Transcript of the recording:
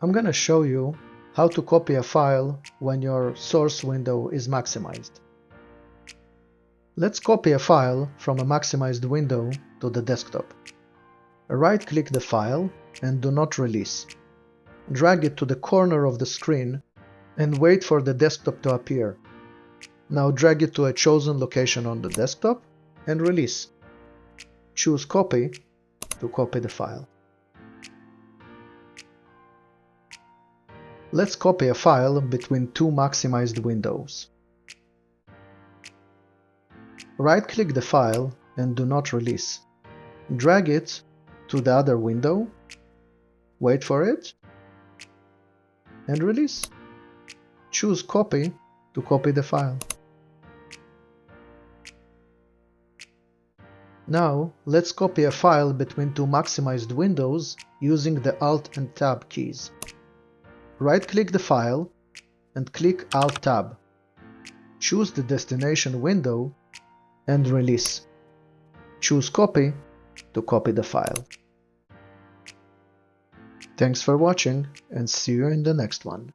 I'm going to show you how to copy a file when your source window is maximized. Let's copy a file from a maximized window to the desktop. Right-click the file and do not release. Drag it to the corner of the screen and wait for the desktop to appear. Now drag it to a chosen location on the desktop and release. Choose Copy to copy the file. Let's copy a file between two maximized windows. Right-click the file and do not release. Drag it to the other window, wait for it, and release. Choose Copy to copy the file. Now, let's copy a file between two maximized windows using the Alt and Tab keys. Right-click the file and click Alt+tab. Choose the destination window and release. Choose Copy to copy the file. Thanks for watching and see you in the next one.